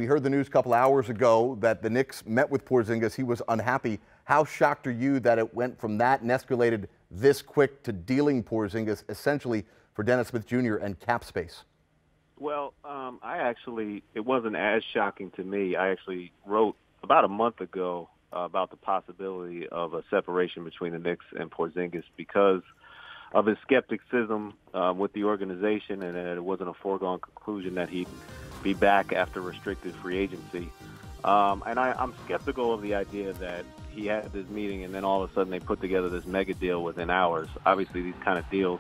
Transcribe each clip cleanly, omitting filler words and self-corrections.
heard the news a couple hours ago that the Knicks met with Porzingis. He was unhappy. How shocked are you that it went from that and escalated this quick to dealing Porzingis essentially for Dennis Smith Jr. and cap space? Well, it wasn't as shocking to me. I actually wrote about a month ago about the possibility of a separation between the Knicks and Porzingis because of his skepticism with the organization, and that it wasn't a foregone conclusion that he'd be back after restricted free agency. And I'm skeptical of the idea that he had this meeting and then all of a sudden they put together this mega deal within hours. Obviously, these kind of deals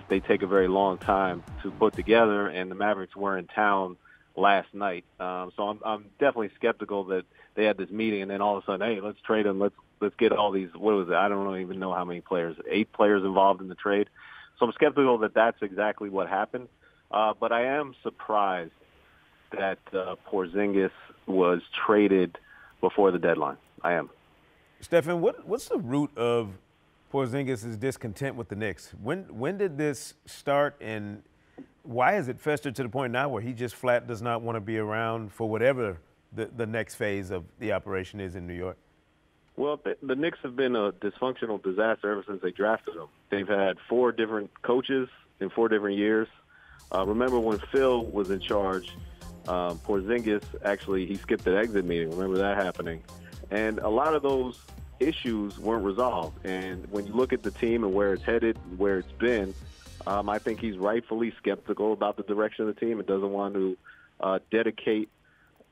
they take a very long time to put together, and the Mavericks were in town last night. So I'm definitely skeptical that they had this meeting and then all of a sudden, hey, let's trade him. Let's get all these, what was it? I don't even know how many players, 8 players involved in the trade. So I'm skeptical that that's exactly what happened. But I am surprised that Porzingis was traded before the deadline. I am. Stefan, what's the root of Porzingis' discontent with the Knicks? When did this start, and why has it festered to the point now where he just flat does not want to be around for whatever the next phase of the operation is in New York? Well, the Knicks have been a dysfunctional disaster ever since they drafted him. They've had 4 different coaches in 4 different years. Remember when Phil was in charge, Porzingis he skipped an exit meeting. Remember that happening? And a lot of those issues weren't resolved. And when you look at the team and where it's headed, where it's been, I think he's rightfully skeptical about the direction of the team and doesn't want to dedicate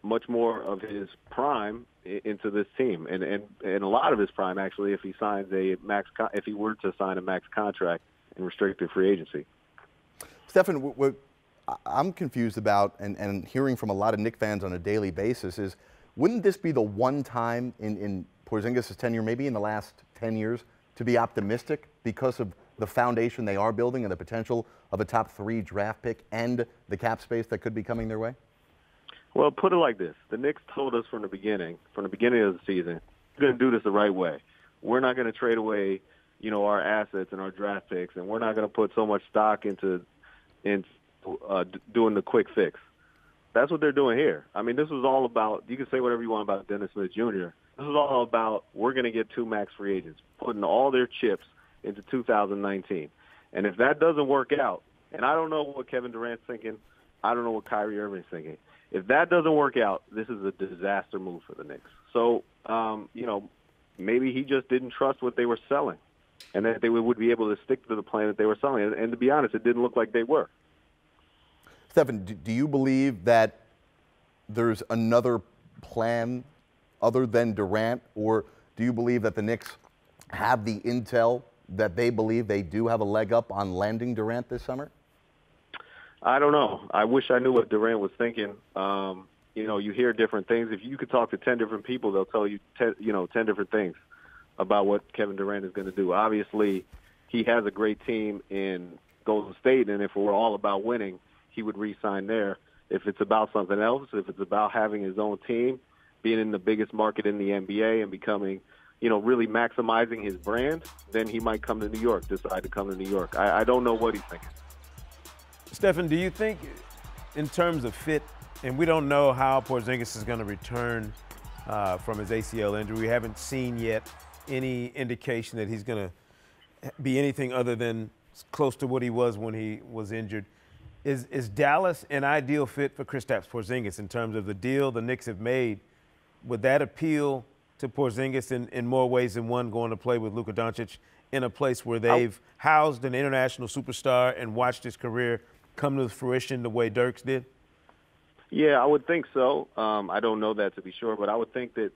much more of his prime into this team, and a lot of his prime actually, if he were to sign a max contract in restricted free agency. Stefan, what I'm confused about, and hearing from a lot of Knicks fans on a daily basis, is wouldn't this be the one time in Porzingis' tenure, maybe in the last 10 years, to be optimistic because of the foundation they are building and the potential of a top 3 draft pick and the cap space that could be coming their way? Well, put it like this. The Knicks told us from the beginning of the season, we're going to do this the right way. We're not going to trade away, our assets and our draft picks, and we're not going to put so much stock into doing the quick fix. That's what they're doing here. I mean, this was all about, you can say whatever you want about Dennis Smith Jr. This was all about, we're going to get 2 max free agents, putting all their chips into 2019. And if that doesn't work out, and I don't know what Kevin Durant's thinking, I don't know what Kyrie Irving's thinking. If that doesn't work out, this is a disaster move for the Knicks. So, maybe he just didn't trust what they were selling and that they would be able to stick to the plan that they were selling. And to be honest, it didn't look like they were. Stefan, do you believe that there's another plan other than Durant, or do you believe that the Knicks have the intel that they believe they do have a leg up on landing Durant this summer? I don't know. I wish I knew what Durant was thinking. You hear different things. If you could talk to 10 different people, they'll tell you 10 different things about what Kevin Durant is going to do. Obviously, he has a great team in Golden State, and if we're all about winning, he would re-sign there. If it's about something else, if it's about having his own team, being in the biggest market in the NBA and becoming, really maximizing his brand, then he might come to New York, decide to come to New York. I don't know what he's thinking. Stefan, do you think in terms of fit, and we don't know how Porzingis is going to return from his ACL injury. We haven't seen yet any indication that he's going to be anything other than close to what he was when he was injured. Is Dallas an ideal fit for Kristaps Porzingis in terms of the deal the Knicks have made? Would that appeal to Porzingis in more ways than one, going to play with Luka Doncic in a place where they've housed an international superstar and watched his career come to fruition the way Dirk's did? Yeah, I would think so. I don't know that to be sure, but I would think that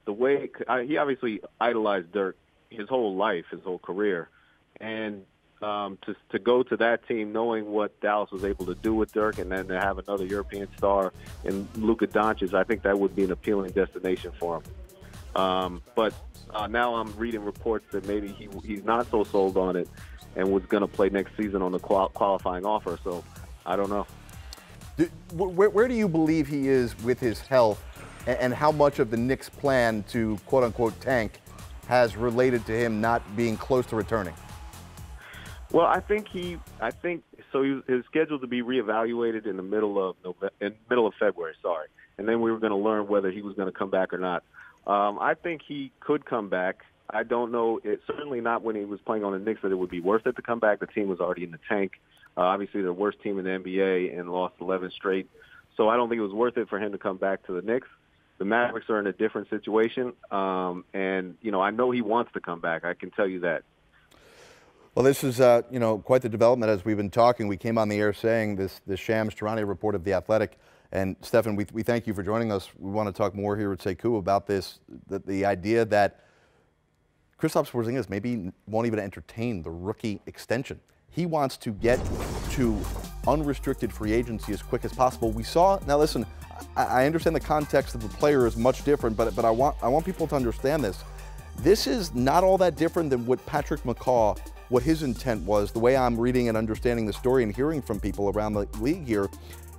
the way he obviously idolized Dirk his whole life, his whole career, and to go to that team knowing what Dallas was able to do with Dirk, and then to have another European star in Luka Doncic, I think that would be an appealing destination for him. But now I'm reading reports that maybe he's not so sold on it and was going to play next season on the qualifying offer. So I don't know. Where do you believe he is with his health, and how much of the Knicks' plan to quote-unquote tank has related to him not being close to returning? Well, I think So he was scheduled to be reevaluated in the middle of February. Sorry, and then we were going to learn whether he was going to come back or not. I think he could come back. I don't know. It's certainly not when he was playing on the Knicks that it would be worth it to come back. The team was already in the tank. Obviously, the worst team in the NBA and lost 11 straight. So I don't think it was worth it for him to come back to the Knicks. The Mavericks are in a different situation, and I know he wants to come back. I can tell you that. Well, this is quite the development as we've been talking. We came on the air saying this Shams Charania report of The Athletic. And Stefan, we thank you for joining us. We want to talk more here at Sekou about this, the idea that Kristaps Porzingis maybe won't even entertain the rookie extension. He wants to get to unrestricted free agency as quick as possible. We saw, now listen, I understand the context of the player is much different, but I want people to understand this. This is not all that different than what Patrick McCaw, what his intent was. The way I'm reading and understanding the story and hearing from people around the league here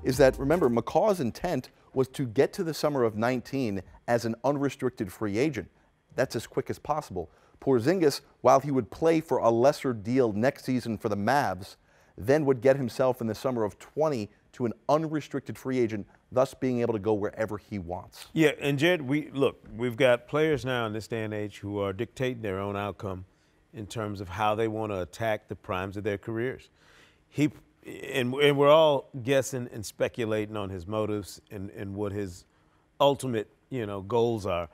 is that, remember, McCaw's intent was to get to the summer of 19 as an unrestricted free agent. That's as quick as possible. Porzingis, while he would play for a lesser deal next season for the Mavs, then would get himself in the summer of 20 to an unrestricted free agent, thus being able to go wherever he wants. Yeah, and Jed, we've got players now in this day and age who are dictating their own outcome in terms of how they want to attack the primes of their careers. And we're all guessing and speculating on his motives and what his ultimate, goals are.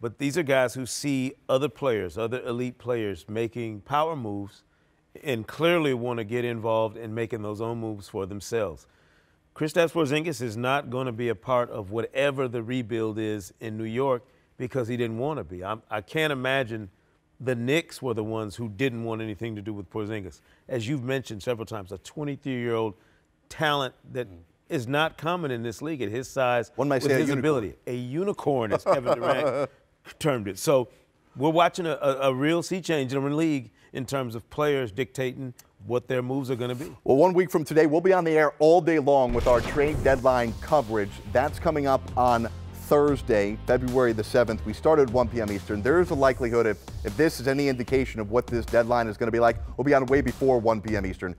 But these are guys who see other players, other elite players making power moves and clearly want to get involved in making those own moves for themselves. Kristaps Porzingis is not going to be a part of whatever the rebuild is in New York because he didn't want to be. I can't imagine the Knicks were the ones who didn't want anything to do with Porzingis. As you've mentioned several times, a 23-year-old talent that is not common in this league at his size, one might with say his ability. A unicorn, as Kevin Durant termed it. So we're watching a real sea change in the league in terms of players dictating what their moves are going to be. Well, 1 week from today, we'll be on the air all day long with our trade deadline coverage. That's coming up on Thursday, February the 7th. We started at 1 p.m. Eastern. There is a likelihood, if this is any indication of what this deadline is going to be like, we'll be on way before 1 p.m. Eastern.